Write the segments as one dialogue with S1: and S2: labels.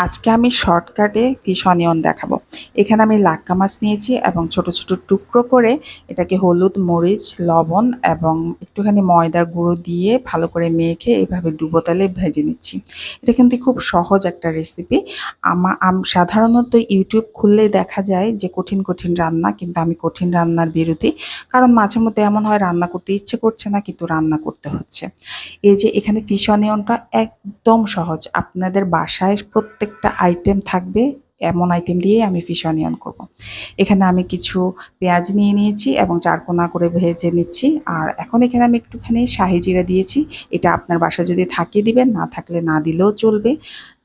S1: আজকে আমি শর্টকাটে ফিশ অনিয়ন দেখাবো। এখানে আমি লাক্কা মাছ নিয়েছি এবং ছোট ছোট টুকরো করে এটাকে হলুদ, মরিচ, লবণ এবং একটুখানি ময়দার গুঁড়ো দিয়ে ভালো করে মেখে এভাবে ডুবো তেলে ভেজে নিচ্ছি। এটা কিন্তু খুব সহজ একটা রেসিপি। সাধারণত ইউটিউব খুললেই দেখা যায় যে কঠিন কঠিন রান্না, কিন্তু আমি কঠিন রান্নার বিরোধী। কারণ মাঝে মধ্যে এমন হয় রান্না করতে ইচ্ছে করছে না, কিন্তু রান্না করতে হচ্ছে। এই যে এখানে ফিশ অনিয়নটা একদম সহজ। আপনাদের বাসায় প্রত্যেকটা আইটেম থাকবে, এমন আইটেম দিয়েই আমি ফিশ অনিয়ন করব। এখানে আমি কিছু পেঁয়াজ নিয়ে নিয়েছি এবং চারকোনা করে ভেজে নিচ্ছি। আর এখন এখানে আমি একটুখানি শাহি জিরা দিয়েছি। এটা আপনার বাসায় যদি থাকে দিবেন, না থাকলে না দিলেও চলবে।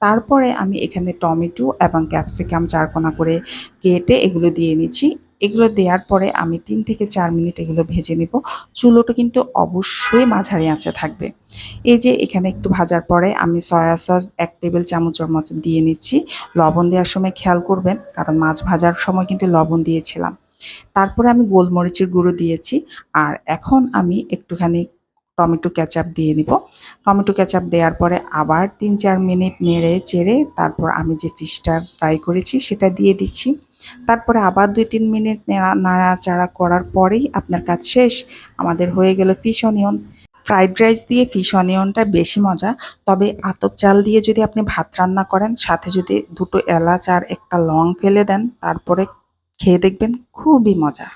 S1: তারপরে আমি এখানে টমেটো এবং ক্যাপসিকাম চারকোনা করে কেটে এগুলো দিয়ে নিচ্ছি। এগুলো দেওয়ার পরে আমি ৩ থেকে ৪ মিনিট এগুলো ভেজে নিব। চুলোটা কিন্তু অবশ্যই মাঝারি আঁচে থাকবে। এই যে এখানে একটু ভাজার পরে আমি সয়া সস ১ টেবিল চামচের মতো দিয়ে নিচ্ছি। লবণ দেওয়ার সময় খেয়াল করবেন, কারণ মাছ ভাজার সময় কিন্তু লবণ দিয়েছিলাম। তারপরে আমি গোলমরিচের গুঁড়ো দিয়েছি। আর এখন আমি একটুখানি টমেটো কেচাপ দিয়ে নিব। টমেটো কেচাপ দেওয়ার পরে আবার ৩-৪ মিনিট নেড়ে চেড়ে তারপর আমি যে ফিশটা ফ্রাই করেছি সেটা দিয়ে দিচ্ছি। তারপরে আবার ২-৩ মিনিট নাড়াচাড়া করার পরেই আপনার কাজ শেষ। আমাদের হয়ে গেল ফিশ অনিয়ন। ফ্রাইড রাইস দিয়ে ফিশ অনিয়নটা বেশি মজা। তবে আতপ চাল দিয়ে যদি আপনি ভাত রান্না করেন, সাথে যদি ২ টো এলাচ আর ১ টা লং ফেলে দেন, তারপরে খেয়ে দেখবেন খুবই মজা।